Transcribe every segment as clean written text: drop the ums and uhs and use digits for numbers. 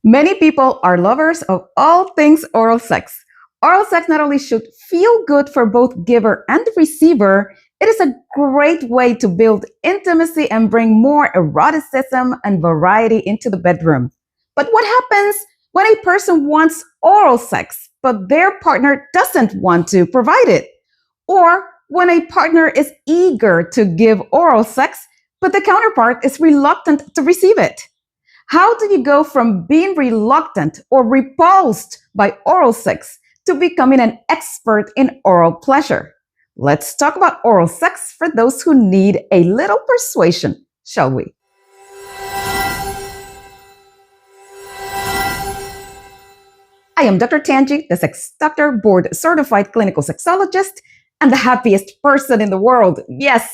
Many people are lovers of all things oral sex. Oral sex not only should feel good for both giver and receiver, it is a great way to build intimacy and bring more eroticism and variety into the bedroom. But what happens when a person wants oral sex, but their partner doesn't want to provide it? Or when a partner is eager to give oral sex, but the counterpart is reluctant to receive it? How do you go from being reluctant or repulsed by oral sex to becoming an expert in oral pleasure? Let's talk about oral sex for those who need a little persuasion, shall we? I am Dr. Tanji, the sex doctor, board certified clinical sexologist, and the happiest person in the world. Yes,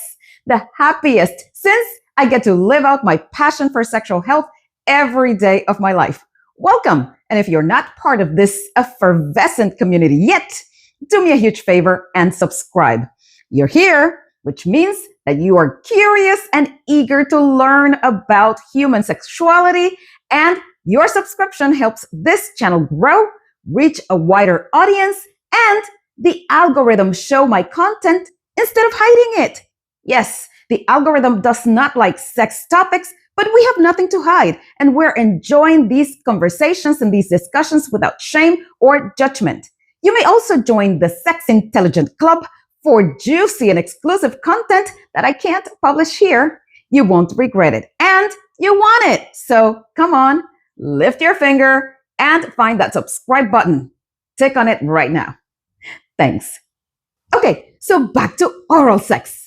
the happiest, since I get to live out my passion for sexual health every day of my life. Welcome. And if you're not part of this effervescent community yet, do me a huge favor and subscribe. You're here, which means that you are curious and eager to learn about human sexuality, and your subscription helps this channel grow, reach a wider audience, and the algorithm show my content instead of hiding it. Yes, the algorithm does not like sex topics, but we have nothing to hide, and we're enjoying these conversations and these discussions without shame or judgment. You may also join the Sex Intelligent Club for juicy and exclusive content that I can't publish here. You won't regret it, and you want it. So come on, lift your finger and find that subscribe button. Tick on it right now. Thanks. Okay, so back to oral sex.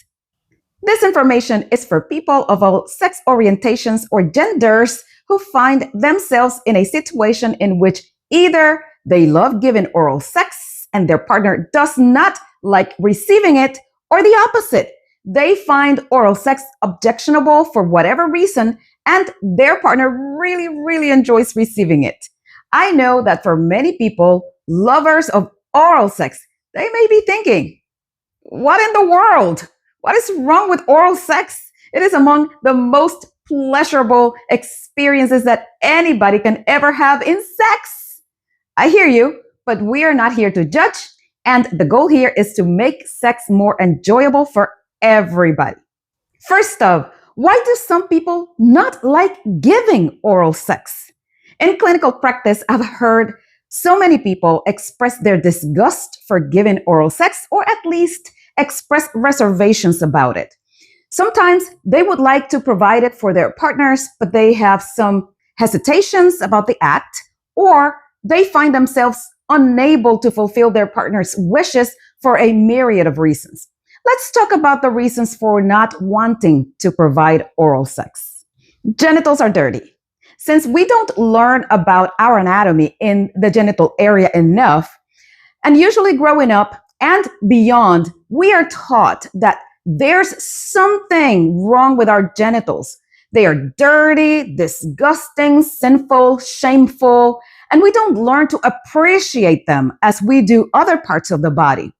This information is for people of all sex orientations or genders who find themselves in a situation in which either they love giving oral sex and their partner does not like receiving it, or the opposite. They find oral sex objectionable for whatever reason, and their partner really enjoys receiving it. I know that for many people, lovers of oral sex, they may be thinking, what in the world? What is wrong with oral sex? It is among the most pleasurable experiences that anybody can ever have in sex. I hear you, but we are not here to judge, and the goal here is to make sex more enjoyable for everybody. First off, why do some people not like giving oral sex? In clinical practice, I've heard so many people express their disgust for giving oral sex, or at least express reservations about it. Sometimes they would like to provide it for their partners, but they have some hesitations about the act, or they find themselves unable to fulfill their partner's wishes for a myriad of reasons. Let's talk about the reasons for not wanting to provide oral sex. Genitals are dirty. Since we don't learn about our anatomy in the genital area enough, and usually growing up and beyond, we are taught that there's something wrong with our genitals. They are dirty, disgusting, sinful, shameful, and we don't learn to appreciate them as we do other parts of the body.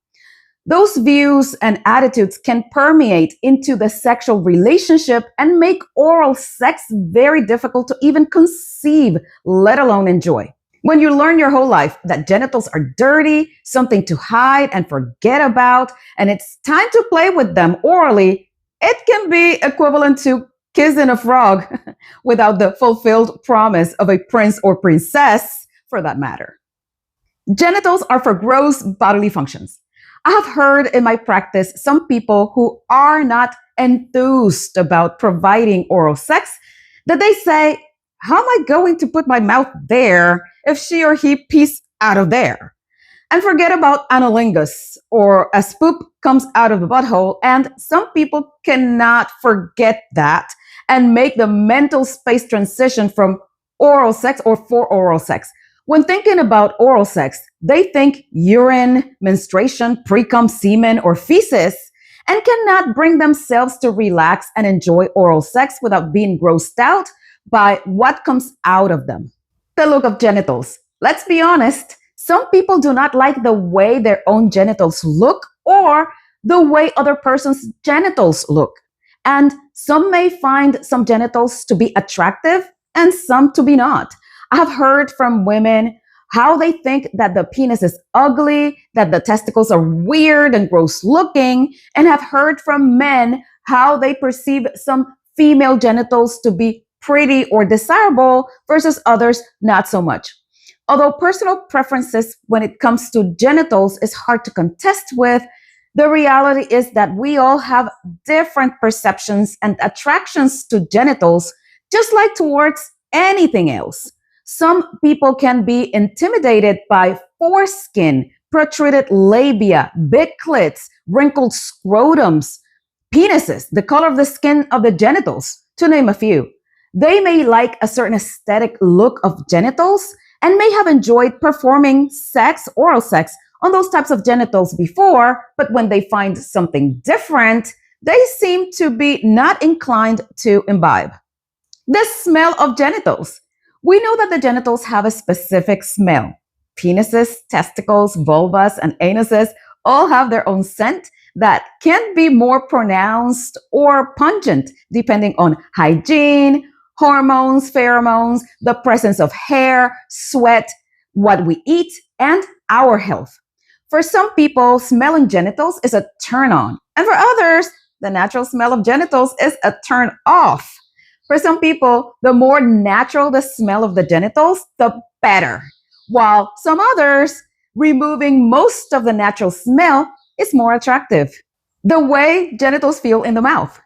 Those views and attitudes can permeate into the sexual relationship and make oral sex very difficult to even conceive, let alone enjoy. When you learn your whole life that genitals are dirty, something to hide and forget about, and it's time to play with them orally, it can be equivalent to kissing a frog without the fulfilled promise of a prince or princess, for that matter. Genitals are for gross bodily functions. I have heard in my practice some people who are not enthused about providing oral sex that they say, how am I going to put my mouth there if she or he pees out of there? And forget about analingus, or as poop comes out of the butthole, and some people cannot forget that and make the mental space transition from oral sex or for oral sex. When thinking about oral sex, they think urine, menstruation, pre-cum semen, or feces, and cannot bring themselves to relax and enjoy oral sex without being grossed out by what comes out of them. The look of genitals. Let's be honest, some people do not like the way their own genitals look or the way other person's genitals look. And some may find some genitals to be attractive and some to be not. I have heard from women how they think that the penis is ugly, that the testicles are weird and gross looking, and have heard from men how they perceive some female genitals to be pretty or desirable versus others not so much. Although personal preferences when it comes to genitals is hard to contest with, the reality is that we all have different perceptions and attractions to genitals, just like towards anything else. Some people can be intimidated by foreskin, protruded labia, big clits, wrinkled scrotums, penises, the color of the skin of the genitals, to name a few. They may like a certain aesthetic look of genitals and may have enjoyed performing sex, oral sex, on those types of genitals before, but when they find something different, they seem to be not inclined to imbibe. The smell of genitals. We know that the genitals have a specific smell. Penises, testicles, vulvas, and anuses all have their own scent that can be more pronounced or pungent depending on hygiene, hormones, pheromones, the presence of hair, sweat, what we eat, and our health. For some people, smelling genitals is a turn on, and for others, the natural smell of genitals is a turn off. For some people, the more natural the smell of the genitals, the better. While some others, removing most of the natural smell is more attractive. The way genitals feel in the mouth.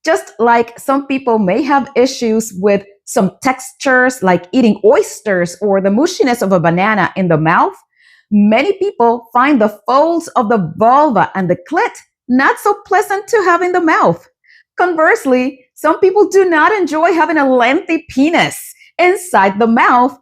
Just like some people may have issues with some textures like eating oysters or the mushiness of a banana in the mouth, many people find the folds of the vulva and the clit not so pleasant to have in the mouth. Conversely, some people do not enjoy having a lengthy penis inside the mouth,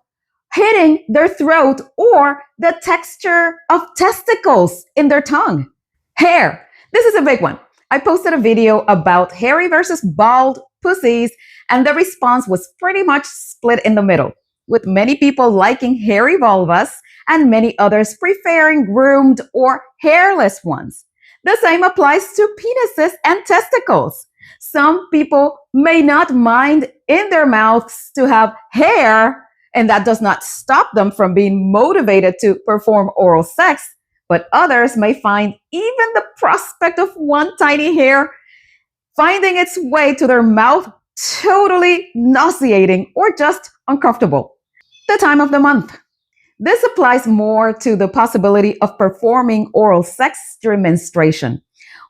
hitting their throat, or the texture of testicles in their tongue. Hair. This is a big one. I posted a video about hairy versus bald pussies, and the response was pretty much split in the middle, with many people liking hairy vulvas and many others preferring groomed or hairless ones. The same applies to penises and testicles. Some people may not mind in their mouths to have hair, and that does not stop them from being motivated to perform oral sex, but others may find even the prospect of one tiny hair finding its way to their mouth totally nauseating or just uncomfortable. The time of the month. This applies more to the possibility of performing oral sex during menstruation.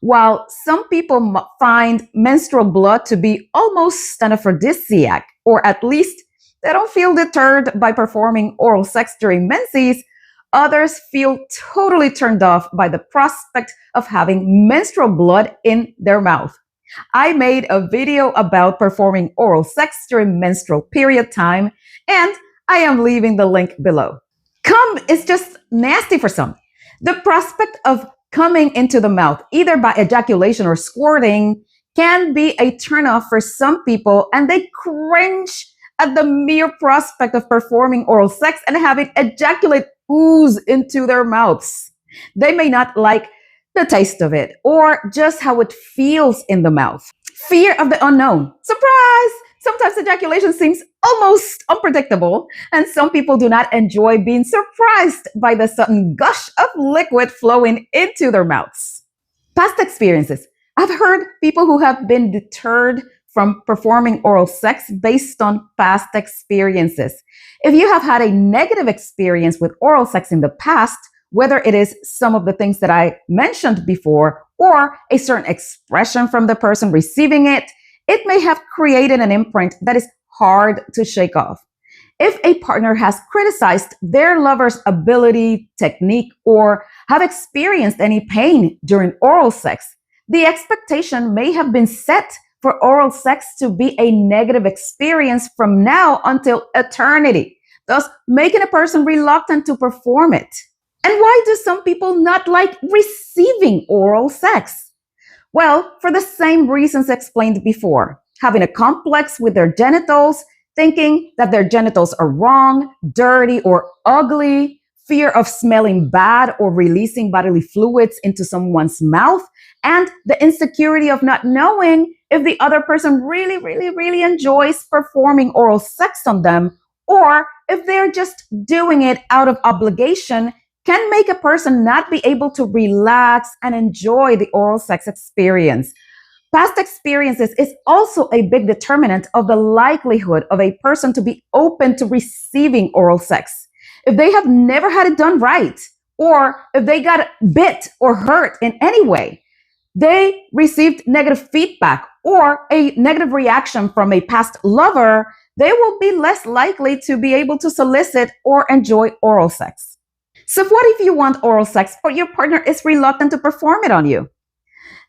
While some people find menstrual blood to be almost an aphrodisiac, or at least they don't feel deterred by performing oral sex during menses, others feel totally turned off by the prospect of having menstrual blood in their mouth. I made a video about performing oral sex during menstrual period time, and I am leaving the link below. Cum is just nasty for some. The prospect of coming into the mouth, either by ejaculation or squirting, can be a turnoff for some people, and they cringe at the mere prospect of performing oral sex and having ejaculate ooze into their mouths. They may not like the taste of it or just how it feels in the mouth. Fear of the unknown. Surprise! Sometimes ejaculation seems almost unpredictable, and some people do not enjoy being surprised by the sudden gush of liquid flowing into their mouths. Past experiences. I've heard people who have been deterred from performing oral sex based on past experiences. If you have had a negative experience with oral sex in the past, whether it is some of the things that I mentioned before or a certain expression from the person receiving it, it may have created an imprint that is hard to shake off. If a partner has criticized their lover's ability, technique, or have experienced any pain during oral sex, the expectation may have been set for oral sex to be a negative experience from now until eternity, thus making a person reluctant to perform it. And why do some people not like receiving oral sex? Well, for the same reasons explained before. Having a complex with their genitals, thinking that their genitals are wrong, dirty, or ugly, fear of smelling bad or releasing bodily fluids into someone's mouth, and the insecurity of not knowing if the other person really enjoys performing oral sex on them, or if they're just doing it out of obligation, can make a person not be able to relax and enjoy the oral sex experience. Past experiences is also a big determinant of the likelihood of a person to be open to receiving oral sex. If they have never had it done right, or if they got bit or hurt in any way, they received negative feedback or a negative reaction from a past lover, they will be less likely to be able to solicit or enjoy oral sex. So, what if you want oral sex, but your partner is reluctant to perform it on you?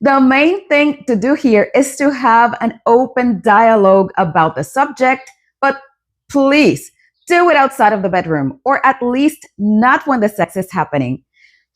The main thing to do here is to have an open dialogue about the subject, but please do it outside of the bedroom, or at least not when the sex is happening.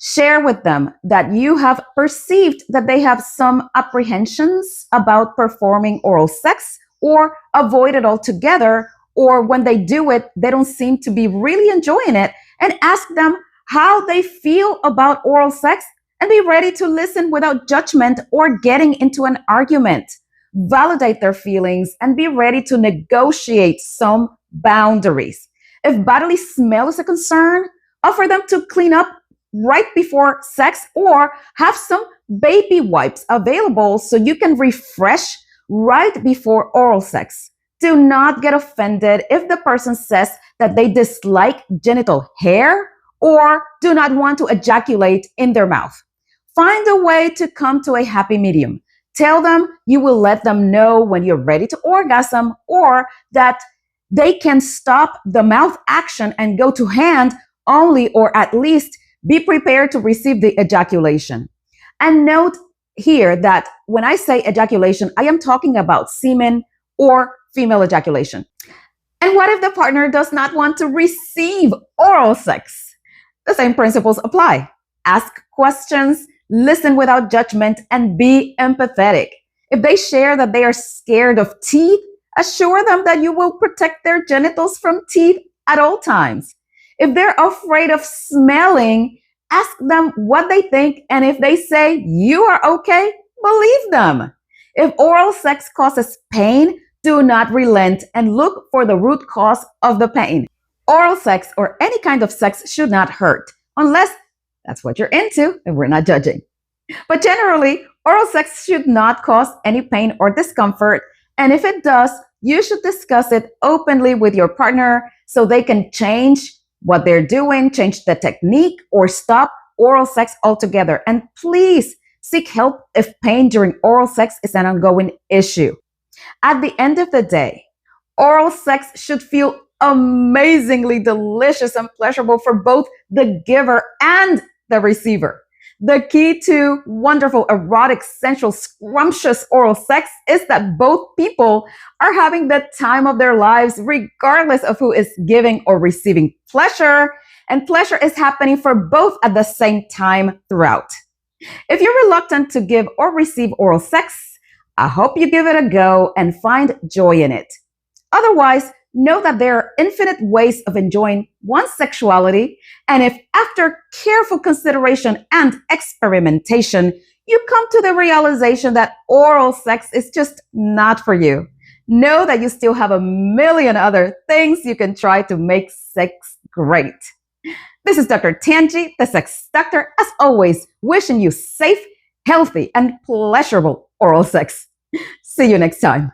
Share with them that you have perceived that they have some apprehensions about performing oral sex or avoid it altogether, or when they do it, they don't seem to be really enjoying it, and ask them how they feel about oral sex and be ready to listen without judgment or getting into an argument. Validate their feelings and be ready to negotiate some boundaries. If bodily smell is a concern, offer them to clean up right before sex or have some baby wipes available so you can refresh right before oral sex. Do not get offended if the person says that they dislike genital hair or do not want to ejaculate in their mouth. Find a way to come to a happy medium. Tell them you will let them know when you're ready to orgasm or that they can stop the mouth action and go to hand only, or at least be prepared to receive the ejaculation. And note here that when I say ejaculation, I am talking about semen or female ejaculation. And what if the partner does not want to receive oral sex? The same principles apply. Ask questions, listen without judgment, and be empathetic. If they share that they are scared of teeth, assure them that you will protect their genitals from teeth at all times. If they're afraid of smelling, ask them what they think, and if they say you are okay, believe them. If oral sex causes pain, do not relent and look for the root cause of the pain. Oral sex or any kind of sex should not hurt, unless that's what you're into, and we're not judging. But generally, oral sex should not cause any pain or discomfort, and if it does, you should discuss it openly with your partner so they can change what they're doing, change the technique, or stop oral sex altogether. And please seek help if pain during oral sex is an ongoing issue. At the end of the day, oral sex should feel amazingly delicious and pleasurable for both the giver and the receiver. The key to wonderful, erotic, sensual, scrumptious oral sex is that both people are having the time of their lives, regardless of who is giving or receiving pleasure. And pleasure is happening for both at the same time throughout. If you're reluctant to give or receive oral sex, I hope you give it a go and find joy in it. Otherwise, know that there are infinite ways of enjoying one's sexuality, and if after careful consideration and experimentation, you come to the realization that oral sex is just not for you, know that you still have a million other things you can try to make sex great. This is Dr. Tanji, the Sex Doctor, as always, wishing you safe, healthy, and pleasurable oral sex. See you next time.